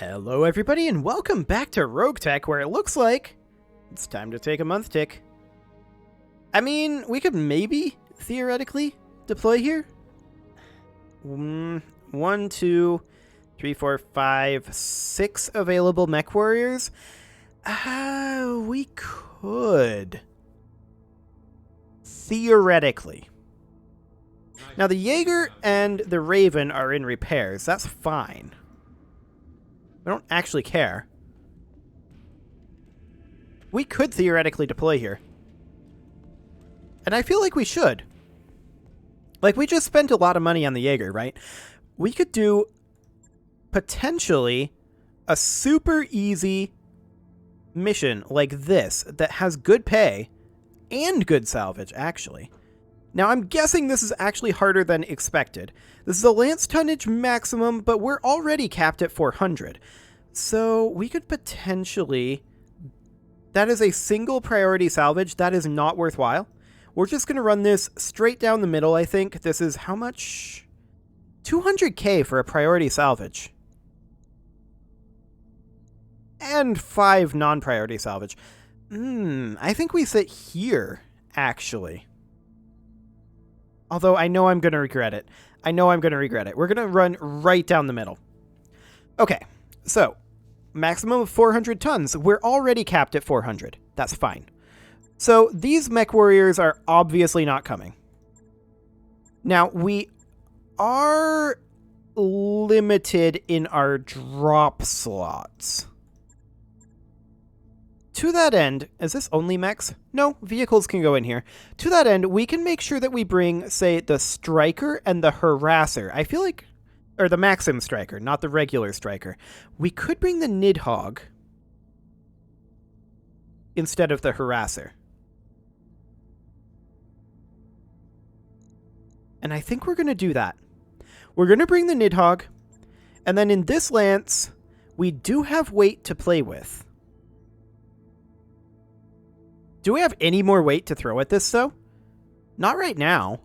Hello everybody and welcome back to RogueTech, where it looks like it's time to take a month tick. I mean, we could maybe, theoretically, deploy here. 1, 2, 3, 4, 5, 6 available mech warriors. We could. Theoretically. Now the Jaeger and the Raven are in repairs, that's fine. I don't actually care. We could theoretically deploy here. And I feel like we should. Like, we just spent a lot of money on the Jaeger, right? We could do, potentially, a super easy mission like this that has good pay and good salvage, actually. Now, I'm guessing this is actually harder than expected. This is a lance tonnage maximum, but we're already capped at 400. So we could potentially... That is a single priority salvage. That is not worthwhile. We're just going to run this straight down the middle, I think. This is how much? 200k for a priority salvage. And 5 non-priority salvage. I think we sit here, actually. Although I know I'm going to regret it. We're going to run right down the middle. Okay, so maximum of 400 tons. We're already capped at 400. That's fine. So these mech warriors are obviously not coming. Now, we are limited in our drop slots. To that end, is this only mechs? No, vehicles can go in here. To that end, we can make sure that we bring, say, the Striker and the Harasser. I feel like... Or the Maxim Striker, not the regular Striker. We could bring the Nidhogg instead of the Harasser. And I think we're going to do that. We're going to bring the Nidhogg, and then in this lance, we do have weight to play with. Do we have any more weight to throw at this, though? Not right now.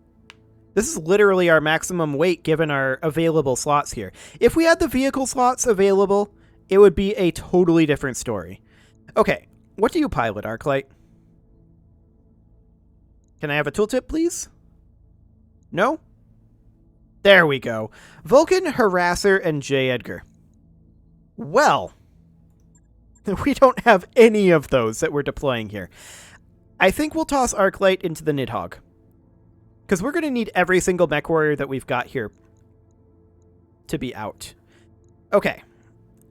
This is literally our maximum weight given our available slots here. If we had the vehicle slots available, it would be a totally different story. Okay, what do you pilot, Arclight? Can I have a tooltip, please? No? There we go. Vulcan, Harasser, and J. Edgar. Well, we don't have any of those that we're deploying here. I think we'll toss Arclight into the Nidhogg. Because we're going to need every single mech warrior that we've got here to be out. Okay.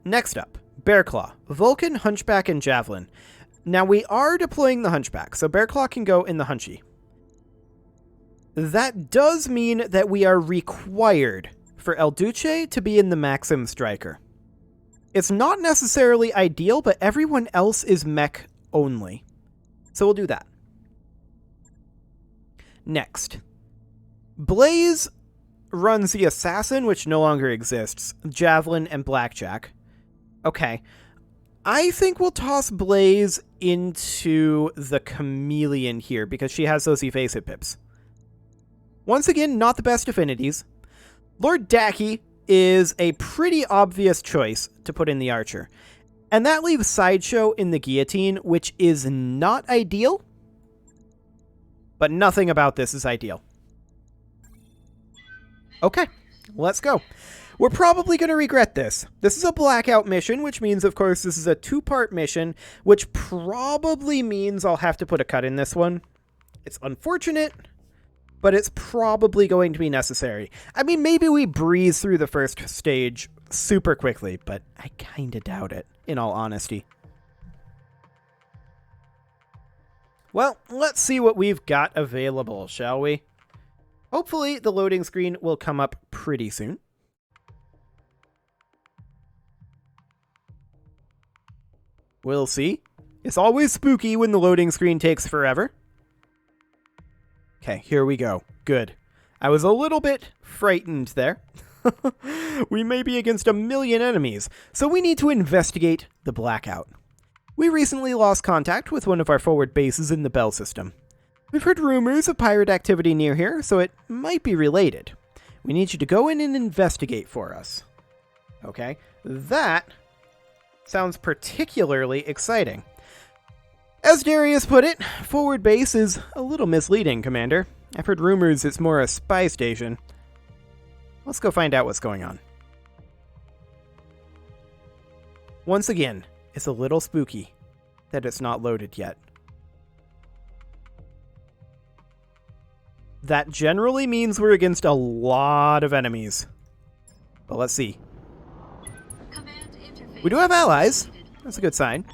Next up. Bearclaw. Vulcan, Hunchback, and Javelin. Now, we are deploying the Hunchback, so Bearclaw can go in the Hunchy. That does mean that we are required for El Duce to be in the Maxim Striker. It's not necessarily ideal, but everyone else is mech only. So we'll do that. Next. Blaze runs the Assassin, which no longer exists, Javelin, and Blackjack. Okay. I think we'll toss Blaze into the Chameleon here, because she has those evasive pips. Once again, not the best affinities. Lord Dacky is a pretty obvious choice to put in the Archer. And that leaves Sideshow in the Guillotine, which is not ideal. But nothing about this is ideal. Okay, let's go. We're probably going to regret this. This is a blackout mission, which means, of course, this is a 2-part mission, which probably means I'll have to put a cut in this one. It's unfortunate, but it's probably going to be necessary. I mean, maybe we breeze through the first stage super quickly, but I kind of doubt it, in all honesty. Well, let's see what we've got available, shall we? Hopefully, the loading screen will come up pretty soon. We'll see. It's always spooky when the loading screen takes forever. Okay, here we go. Good. I was a little bit frightened there. We may be against 1 million enemies, so we need to investigate the blackout. We recently lost contact with one of our forward bases in the Bell system. We've heard rumors of pirate activity near here, so it might be related. We need you to go in and investigate for us. Okay, that Sounds particularly exciting. As Darius put it, forward base is a little misleading, Commander. I've heard rumors it's more a spy station. Let's go find out what's going on. Once again, it's a little spooky that it's not loaded yet. That generally means we're against a lot of enemies. But let's see. We do have allies. That's a good sign.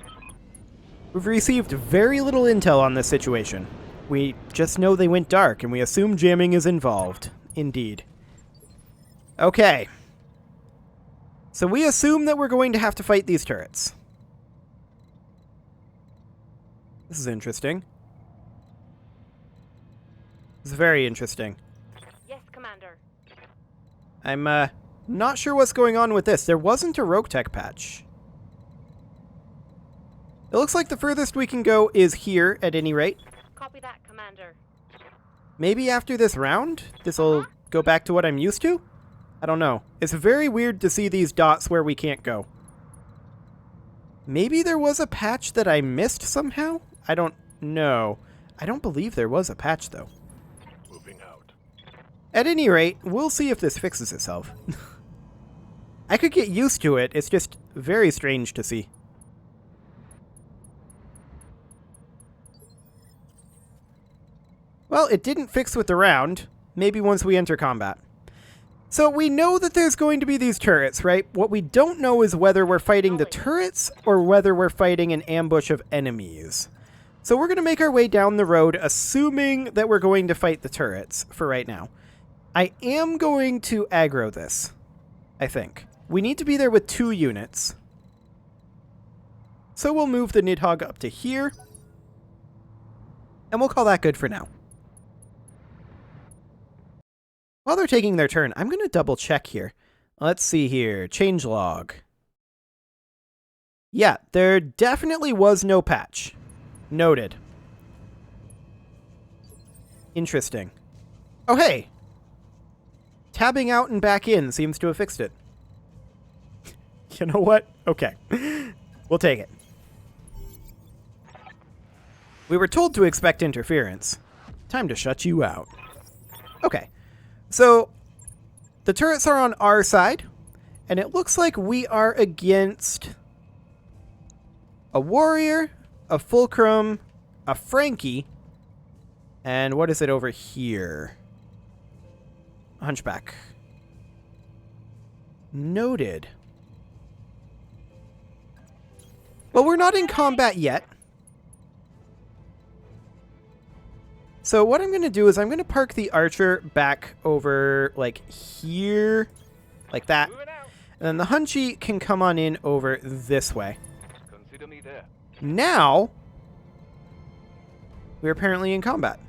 We've received very little intel on this situation. We just know they went dark, and we assume jamming is involved. Indeed. Okay. So we assume that we're going to have to fight these turrets. This is interesting. This is very interesting. Yes, Commander. I'm, not sure what's going on with this. There wasn't a RogueTech patch. It looks like the furthest we can go is here, at any rate. Copy that, Commander. Maybe after this round, this'll go back to what I'm used to? I don't know. It's very weird to see these dots where we can't go. Maybe there was a patch that I missed somehow? I don't know. I don't believe there was a patch, though. Moving out. At any rate, we'll see if this fixes itself. I could get used to it. It's just very strange to see. Well, it didn't fix with the round. Maybe once we enter combat. So we know that there's going to be these turrets, right? What we don't know is whether we're fighting the turrets or whether we're fighting an ambush of enemies. So we're going to make our way down the road, assuming that we're going to fight the turrets for right now. I am going to aggro this, I think. We need to be there with 2 units. So we'll move the Nidhogg up to here. And we'll call that good for now. While they're taking their turn, I'm going to double check here. Let's see here. Changelog. Yeah, there definitely was no patch. Noted. Interesting. Oh, hey! Tabbing out and back in seems to have fixed it. You know what? Okay. We'll take it. We were told to expect interference. Time to shut you out. Okay. So, the turrets are on our side, and it looks like we are against a warrior, a fulcrum, a Frankie, and what is it over here? A hunchback. Noted. Well, we're not in combat yet. So what I'm going to do is I'm going to park the archer back over, like, here, like that. And then the Hunchy can come on in over this way. Consider me there. Now, we're apparently in combat.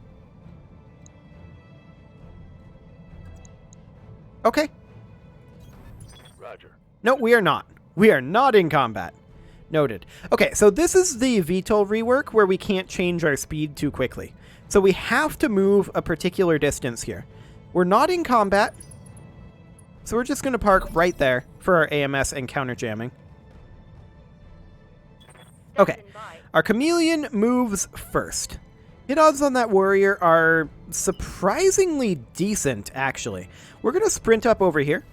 Okay. Roger. No, we are not. We are not in combat. Noted. Okay, so this is the VTOL rework where we can't change our speed too quickly. So we have to move a particular distance here. We're not in combat, so we're just going to park right there for our AMS and counter jamming. Okay, our chameleon moves first. Hit odds on that warrior are surprisingly decent, actually. We're going to sprint up over here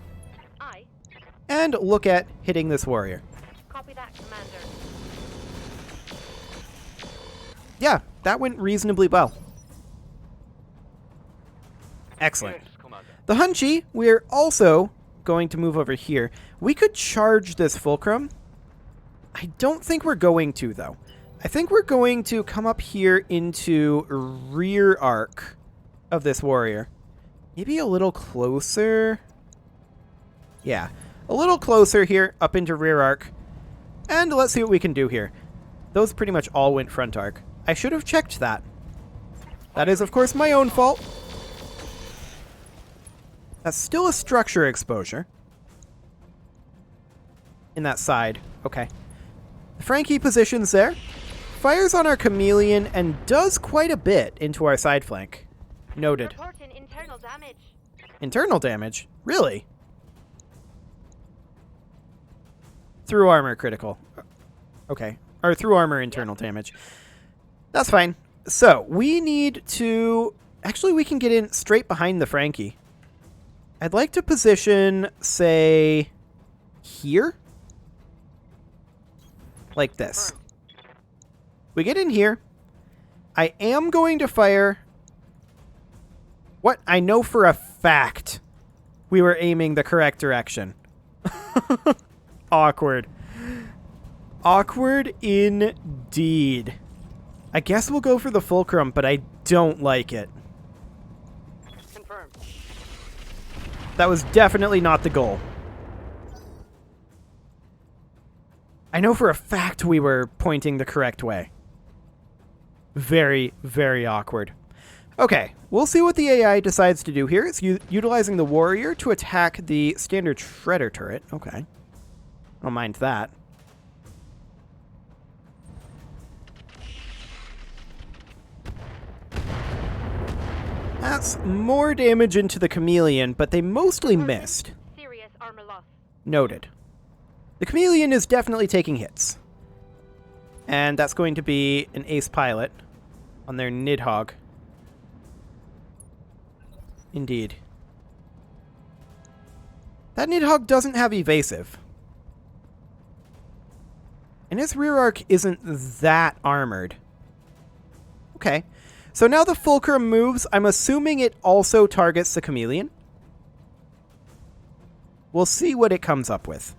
and look at hitting this warrior. Copy that, Commander. Yeah, that went reasonably well. Excellent. Yes, Commander. The Hunchy, we're also going to move over here. We could charge this fulcrum. I don't think we're going to, though. I think we're going to come up here into rear arc of this warrior. Maybe a little closer. Yeah, a little closer here, up into rear arc. And let's see what we can do here. Those pretty much all went front arc. I should have checked that. That is, of course, my own fault. That's still a structure exposure. In that side. Okay. The Frankie positions there. Fires on our chameleon and does quite a bit into our side flank. Noted. Reporting internal damage. Internal damage? Really? Through armor critical. Okay. Or through armor internal damage. That's fine. So, we need to... Actually, we can get in straight behind the Frankie. I'd like to position, say, here? Like this. We get in here. I am going to fire... What? I know for a fact we were aiming the correct direction. Awkward. Awkward indeed. I guess we'll go for the fulcrum, but I don't like it. Confirmed. That was definitely not the goal. I know for a fact we were pointing the correct way. Very, very awkward. Okay, we'll see what the AI decides to do here. It's utilizing the warrior to attack the standard shredder turret. Okay. I don't mind that. That's more damage into the chameleon, but they mostly missed. Serious armor loss. Noted. The chameleon is definitely taking hits. And that's going to be an ace pilot on their Nidhogg. Indeed. That Nidhogg doesn't have evasive. And his rear arc isn't that armored. Okay. So now the fulcrum moves. I'm assuming it also targets the chameleon. We'll see what it comes up with.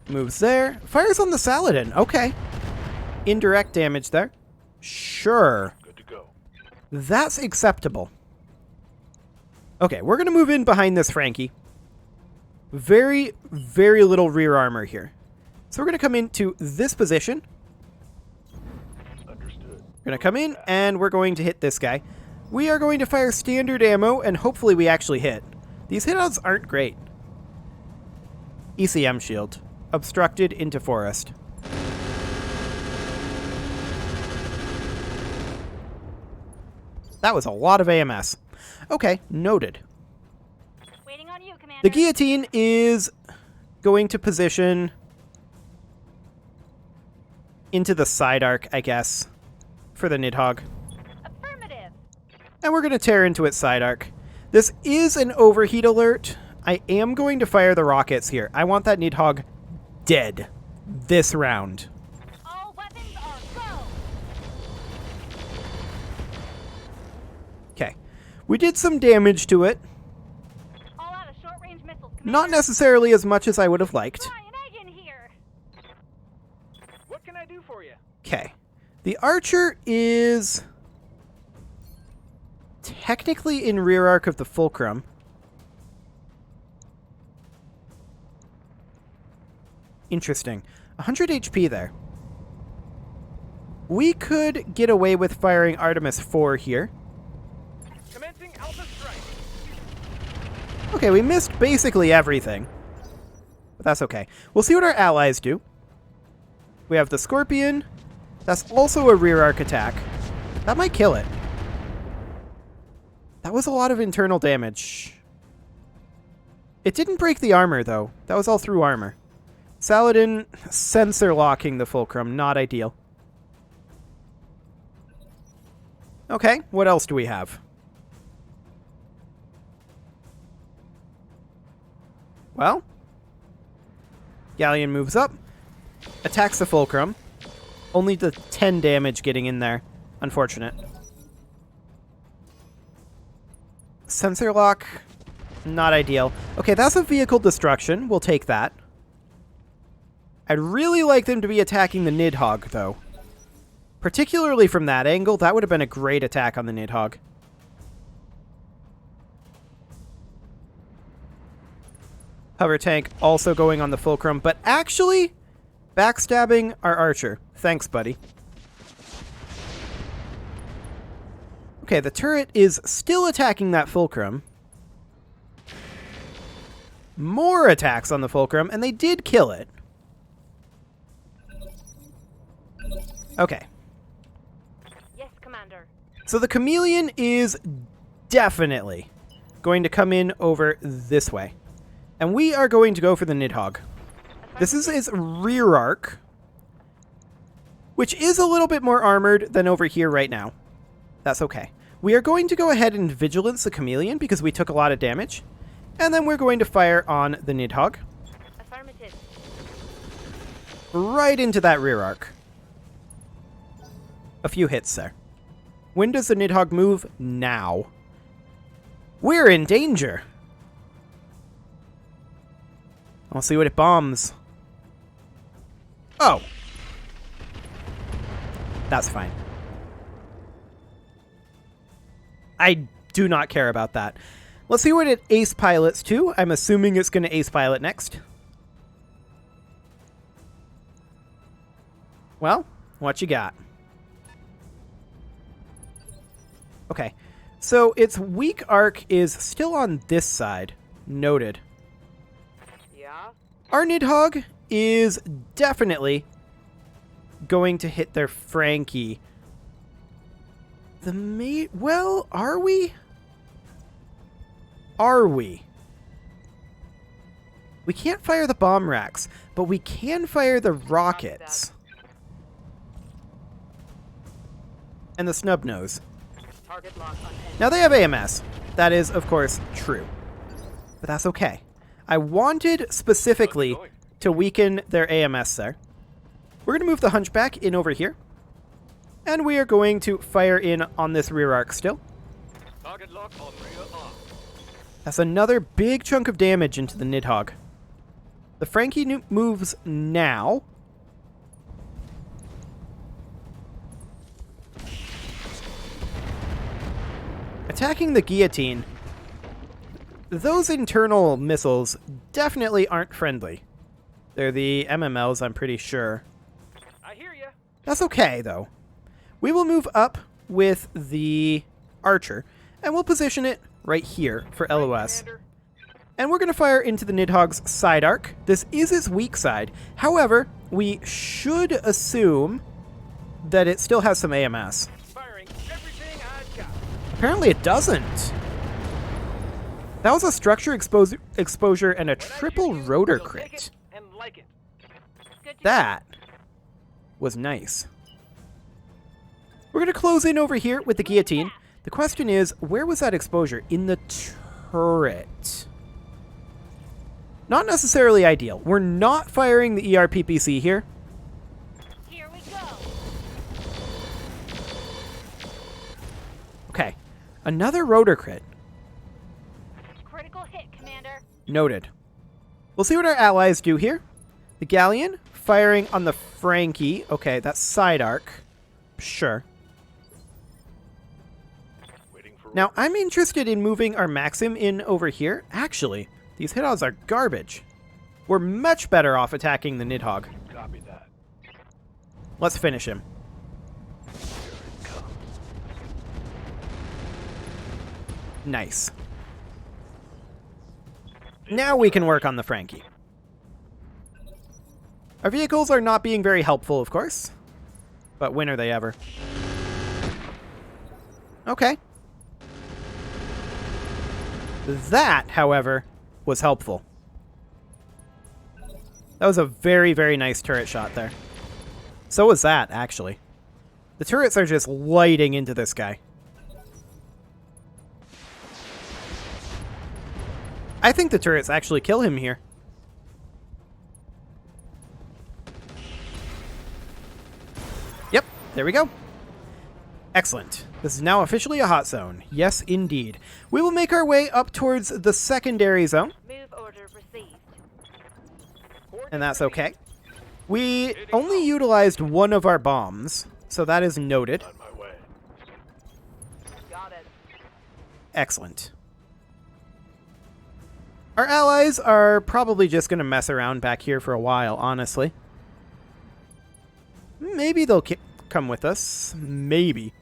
Moves there. Fires on the Saladin. Okay. Indirect damage there. Sure. Good to go. That's acceptable. Okay, we're going to move in behind this Frankie. Very, very little rear armor here. So we're going to come into this position. Understood. We're going to come in, and we're going to hit this guy. We are going to fire standard ammo, and hopefully we actually hit. These hit odds aren't great. ECM shield. Obstructed into forest. That was a lot of AMS. Okay, noted. Waiting on you, Commander. The guillotine is going to position into the side arc, I guess, for the Nidhogg. Affirmative. And we're going to tear into its side arc. This is an overheat alert. I am going to fire the rockets here. I want that Nidhogg dead this round. All weapons are go. Okay. We did some damage to it. All out of short-range missiles, Commander. Not necessarily as much as I would have liked. Fry an egg in here. What can I do for you? Okay. The archer is technically in rear arc of the fulcrum. Interesting. 100 HP there. We could get away with firing Artemis 4 here. Commencing Alpha Strike. Okay, we missed basically everything. But that's okay. We'll see what our allies do. We have the Scorpion. That's also a rear arc attack. That might kill it. That was a lot of internal damage. It didn't break the armor, though. That was all through armor. Saladin sensor locking the fulcrum. Not ideal. Okay, what else do we have? Well, Galleon moves up, attacks the fulcrum. Only the 10 damage getting in there. Unfortunate. Sensor lock, not ideal. Okay, that's a vehicle destruction. We'll take that. I'd really like them to be attacking the Nidhogg, though. Particularly from that angle, that would have been a great attack on the Nidhogg. Hover tank also going on the fulcrum, but actually backstabbing our archer. Thanks, buddy. Okay, the turret is still attacking that fulcrum. More attacks on the fulcrum, and they did kill it. Okay. Yes, Commander. So the chameleon is definitely going to come in over this way. And we are going to go for the Nidhogg. This is his rear arc, which is a little bit more armored than over here right now. That's okay. We are going to go ahead and Vigilance the Chameleon because we took a lot of damage. And then we're going to fire on the Nidhogg. Affirmative. Right into that rear arc. A few hits there. When does the Nidhogg move? Now. We're in danger. I'll see what it bombs. Oh. That's fine. I do not care about that. Let's see what it ace pilots to. I'm assuming it's going to ace pilot next. Well, what you got? Okay. So its weak arc is still on this side. Noted. Yeah? Our Nidhogg is definitely going to hit their Frankie. Well, are we? Are we? We can't fire the bomb racks, but we can fire the rockets. And the snub nose. Target lock on end. Now they have AMS. That is, of course, true. But that's okay. I wanted specifically to weaken their AMS there. We're going to move the Hunchback in over here. And we are going to fire in on this rear arc still. Target lock on rear arc. That's another big chunk of damage into the Nidhogg. The Frankie moves now. Attacking the Guillotine. Those internal missiles definitely aren't friendly. They're the MMLs, I'm pretty sure. I hear ya. That's okay, though. We will move up with the Archer, and we'll position it right here for LOS. Commander. And we're going to fire into the Nidhogg's side arc. This is its weak side. However, we should assume that it still has some AMS. Firing everything I've got. Apparently it doesn't. That was a structure exposure and a When I triple shoot you, rotor you'll take crit. it and like it. Good to That was nice. We're going to close in over here with the Guillotine. The question is, where was that exposure? In the turret. Not necessarily ideal. We're not firing the ERPPC here. Here we go. Okay. Another rotor crit. Critical hit, Commander. Noted. We'll see what our allies do here. The Galleon firing on the Frankie. Okay, that's side arc. Sure. Waiting for Now, I'm interested in moving our Maxim in over here. Actually, these hit odds are garbage. We're much better off attacking the Nidhogg. copy that. Let's finish him. Here it comes. Nice. Now we can work on the Frankie. Our vehicles are not being very helpful, of course. But when are they ever? Okay. That, however, was helpful. That was a very, very nice turret shot there. So was that, actually. The turrets are just lighting into this guy. I think the turrets actually kill him here. Yep, there we go. Excellent. This is now officially a hot zone. Yes, indeed. We will make our way up towards the secondary zone, Move order received. and that's okay. We only utilized one of our bombs, so that is noted. On my way. Got it. Excellent. Our allies are probably just going to mess around back here for a while, honestly. Maybe they'll come with us. Maybe.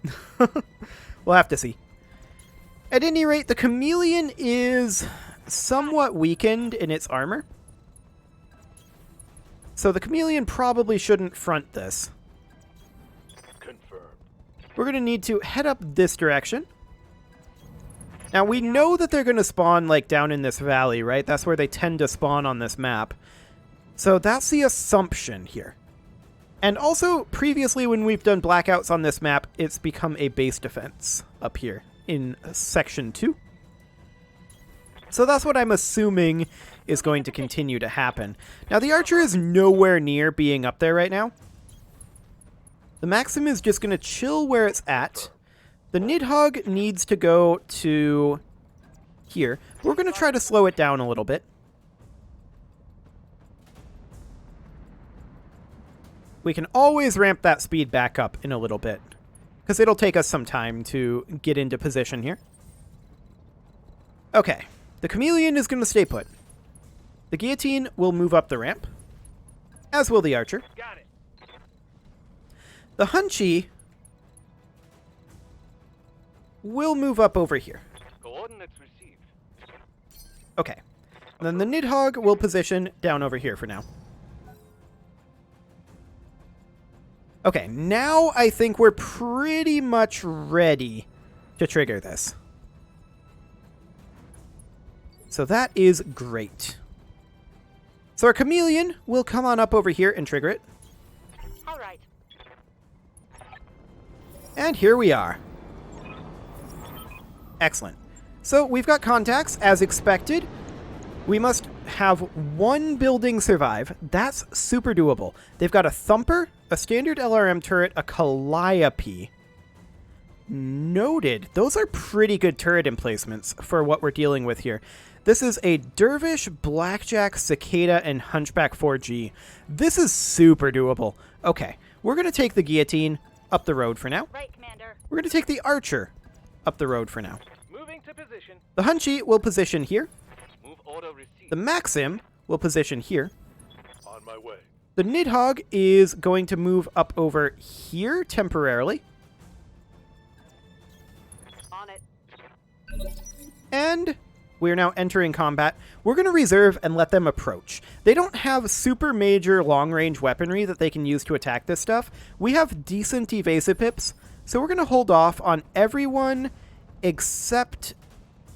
We'll have to see. At any rate, the Chameleon is somewhat weakened in its armor. So the Chameleon probably shouldn't front this. Confirmed. We're going to need to head up this direction. Now, we know that they're going to spawn, like, down in this valley, right? That's where they tend to spawn on this map. So that's the assumption here. And also, previously when we've done blackouts on this map, it's become a base defense up here in Section 2. So that's what I'm assuming is going to continue to happen. Now, the Archer is nowhere near being up there right now. The Maxim is just going to chill where it's at. The Nidhogg needs to go to here. We're going to try to slow it down a little bit. We can always ramp that speed back up in a little bit, because it'll take us some time to get into position here. Okay, the Chameleon is going to stay put. The Guillotine will move up the ramp, as will the Archer. Got it. The Hunchy will move up over here. Coordinates received. Okay, then the Nidhogg will position down over here for now. Okay, now I think we're pretty much ready to trigger this. So that is great. So our Chameleon will come on up over here and trigger it. All right. And here we are. Excellent. So we've got contacts, as expected. We must have one building survive. That's super doable. They've got a Thumper, a standard LRM turret, a Calliope. Noted. Those are pretty good turret emplacements for what we're dealing with here. This is a Dervish, Blackjack, Cicada, and Hunchback 4G. This is super doable. Okay, we're going to take the Guillotine up the road for now. Right, Commander. We're going to take the Archer up the road for now. Moving to position. The Hunchy will position here. Move order received. The Maxim will position here. On my way. The Nidhogg is going to move up over here temporarily. On it. And we are now entering combat. We're going to reserve and let them approach. They don't have super major long-range weaponry that they can use to attack this stuff. We have decent evasive pips, so we're going to hold off on everyone except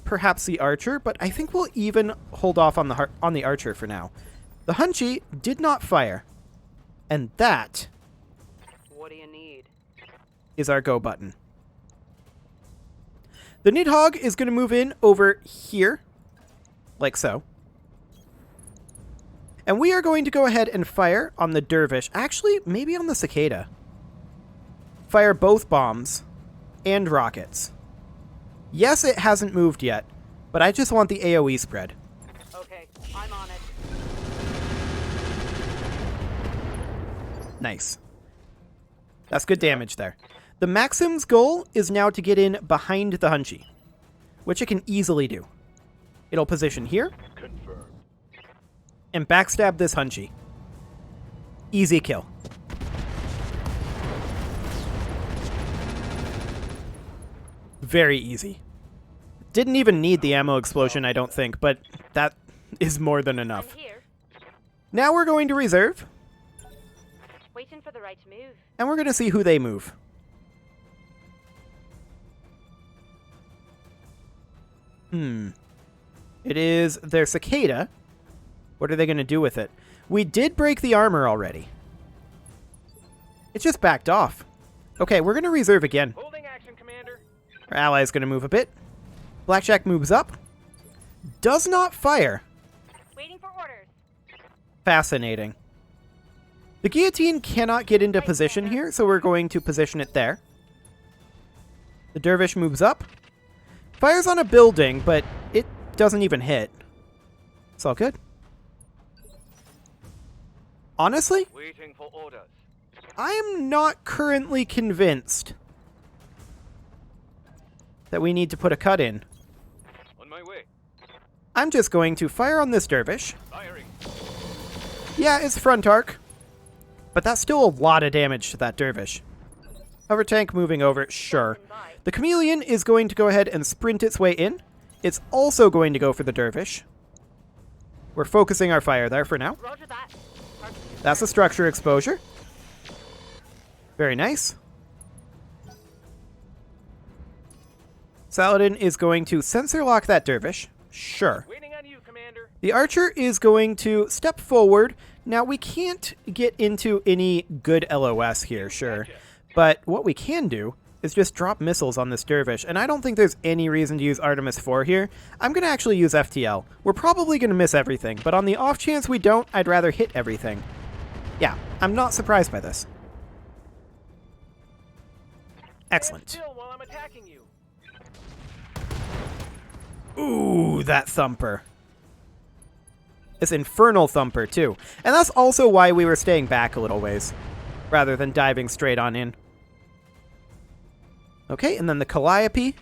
perhaps the Archer, but I think we'll even hold off on the Archer for now. The Hunchy did not fire, and that What do you need? is our go button. The Nidhogg is going to move in over here, like so. And we are going to go ahead and fire on the Dervish. Actually, maybe on the Cicada. Fire both bombs and rockets. Yes, it hasn't moved yet, but I just want the AoE spread. Okay, I'm on it. Nice. That's good damage there. The Maxim's goal is now to get in behind the Hunchy, which it can easily do. It'll position here Confirmed. and backstab this Hunchy. Easy kill. Very easy. Didn't even need the ammo explosion, I don't think, but that is more than I'm enough. here. Now we're going to reserve, Waiting for the right move. and we're going to see who they move. It is their Cicada. What are they going to do with it? We did break the armor already. It just backed off. Okay, we're going to reserve again. Holding action, Commander. Our ally is going to move a bit. Blackjack moves up. Does not fire. Waiting for orders. Fascinating. The Guillotine cannot get into position here, so we're going to position it there. The Dervish moves up. Fires on a building, but it doesn't even hit. It's all good. Honestly, Waiting for orders. I am not currently convinced that we need to put a cut in. On my way. I'm just going to fire on this Dervish. Firing. Yeah, it's front arc, but that's still a lot of damage to that Dervish. Hover tank moving over, sure. The Chameleon is going to go ahead and sprint its way in. It's also going to go for the Dervish. We're focusing our fire there for now. Roger that. That's a structure exposure. Very nice. Saladin is going to sensor lock that dervish. Sure. Waiting on you, Commander. The archer is going to step forward. Now, we can't get into any good LOS here, sure. But what we can do is just drop missiles on this dervish, and I don't think there's any reason to use Artemis 4 here. I'm going to actually use FTL. We're probably going to miss everything, but on the off chance we don't, I'd rather hit everything. Yeah, I'm not surprised by this. Excellent. Stand still while I'm attacking you. Ooh, that thumper. This infernal thumper, too. And that's also why we were staying back a little ways, rather than diving straight on in. Okay, and then the Calliope.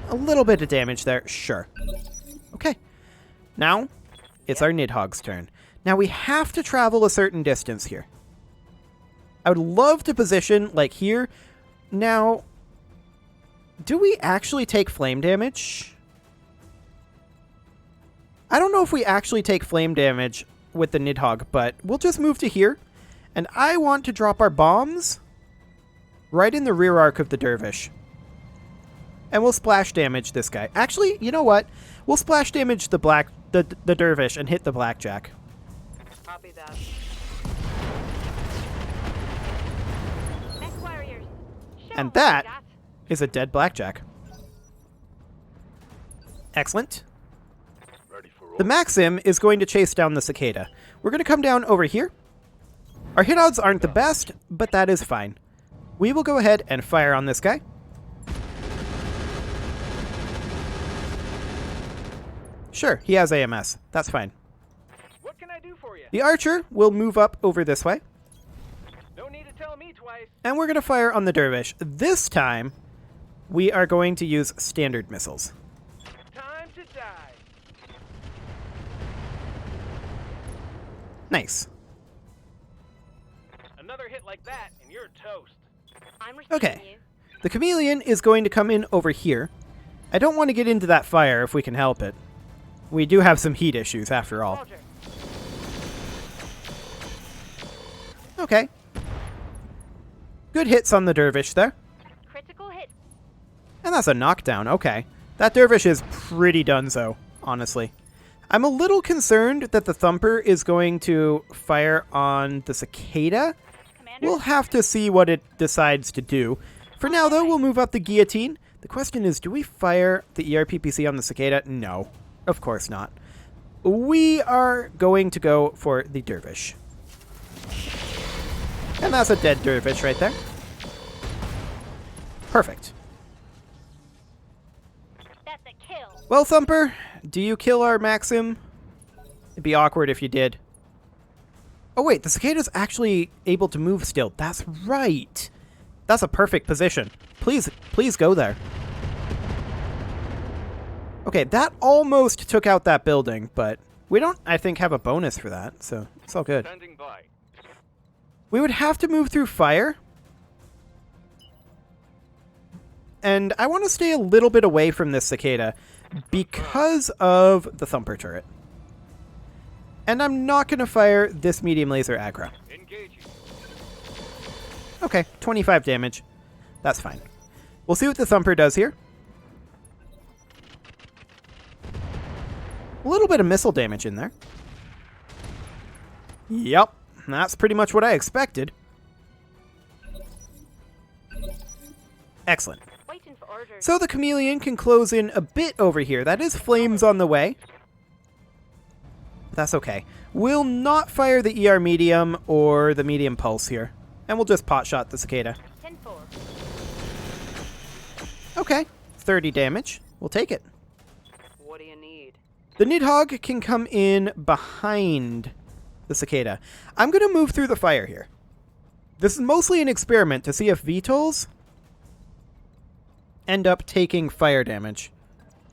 A little bit of damage there, sure. Okay. Now, it's our Nidhogg's turn. Now, we have to travel a certain distance here. I would love to position, like, here. Now, do we actually take flame damage? I don't know if we actually take flame damage with the Nidhogg, but we'll just move to here. And I want to drop our bombs right in the rear arc of the dervish. And we'll splash damage this guy. Actually, you know what? We'll splash damage the dervish and hit the blackjack. Copy that. Next warriors. Show And what you that got. is a dead blackjack. Excellent. Ready for The orders. Maxim is going to chase down the cicada. We're going to come down over here. Our hit odds aren't the best, but that is fine. We will go ahead and fire on this guy. Sure, he has AMS. That's fine. What can I do for you? The archer will move up over this way, No need to tell me twice. and we're going to fire on the dervish. This time, we are going to use standard missiles. Time to die. Nice. Another hit like that, and you're toast. I'm receiving Okay. you. The chameleon is going to come in over here. I don't want to get into that fire if we can help it. We do have some heat issues, after all. Roger. Okay. Good hits on the dervish there. Critical hit. And that's a knockdown, okay. That dervish is pretty donezo, honestly. I'm a little concerned that the thumper is going to fire on the cicada. Commander. We'll have to see what it decides to do. For now, though, we'll move up the guillotine. The question is, do we fire the ERPPC on the cicada? No, of course not. We are going to go for the dervish. And that's a dead dervish right there. Perfect. That's a kill. Well, Thumper, do you kill our Maxim? It'd be awkward if you did. Oh wait, the cicada's actually able to move still. That's right. That's a perfect position. Please go there. Okay, that almost took out that building, but we don't, I think, have a bonus for that, so it's all good. Standing by. We would have to move through fire. And I want to stay a little bit away from this cicada because of the thumper turret. And I'm not going to fire this medium laser aggro. Engaging. Okay, 25 damage. That's fine. We'll see what the thumper does here. A little bit of missile damage in there. Yep, that's pretty much what I expected. Excellent. Waiting for orders. So the chameleon can close in a bit over here. That is flames on the way. That's okay. We'll not fire the ER medium or the medium pulse here. And we'll just potshot the cicada. 10-4. Okay, 30 damage. We'll take it. What do you need? The Nidhogg can come in behind the cicada. I'm going to move through the fire here. This is mostly an experiment to see if VTOLs end up taking fire damage.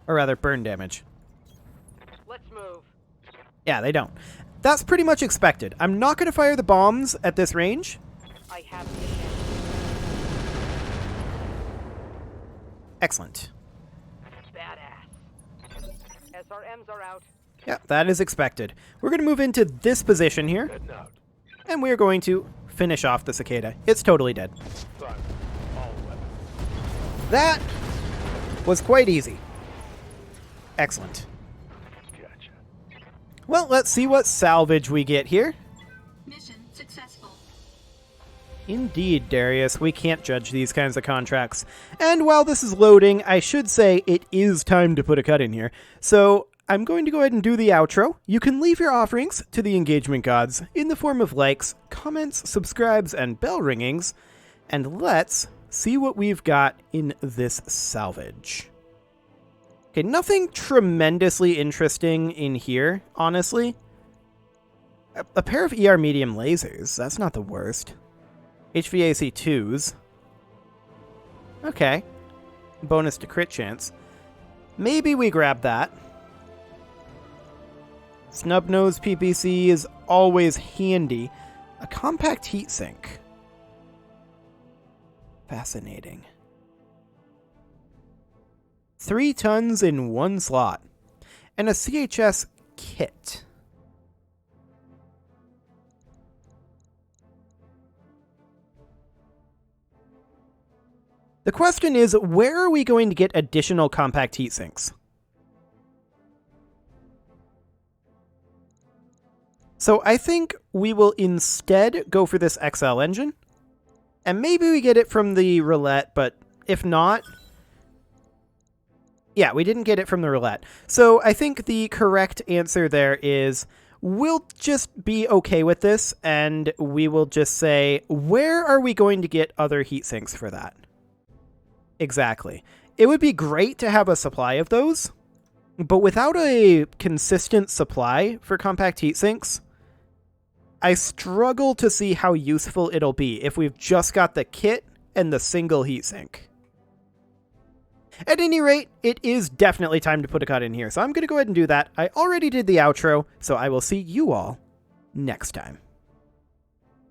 Or rather, burn damage. Let's move. Yeah, they don't. That's pretty much expected. I'm not going to fire the bombs at this range. I have the intent. Excellent. Badass. SRMs are out. Yeah, that is expected. We're going to move into this position here, Treadnought. and we're going to finish off the cicada. It's totally dead. Silence. All weapons. That was quite easy. Excellent. Gotcha. Well, let's see what salvage we get here. Mission successful. Indeed, Darius, we can't judge these kinds of contracts. And while this is loading, I should say it is time to put a cut in here. So I'm going to go ahead and do the outro. You can leave your offerings to the engagement gods in the form of likes, comments, subscribes, and bell ringings. And let's see what we've got in this salvage. Okay, nothing tremendously interesting in here, honestly. A pair of ER medium lasers, that's not the worst. HVAC 2s. Okay. Bonus to crit chance. Maybe we grab that. Snub-nose PPC is always handy. A compact heatsink. Fascinating. 3 tons in 1 slot. And a CHS kit. The question is, where are we going to get additional compact heatsinks? So I think we will instead go for this XL engine. And maybe we get it from the roulette, but if not... Yeah, we didn't get it from the roulette. So I think the correct answer there is we'll just be okay with this, and we will just say, where are we going to get other heatsinks for that? Exactly. It would be great to have a supply of those, but without a consistent supply for compact heatsinks, I struggle to see how useful it'll be if we've just got the kit and the single heatsink. At any rate, it is definitely time to put a cut in here, so I'm going to go ahead and do that. I already did the outro, so I will see you all next time.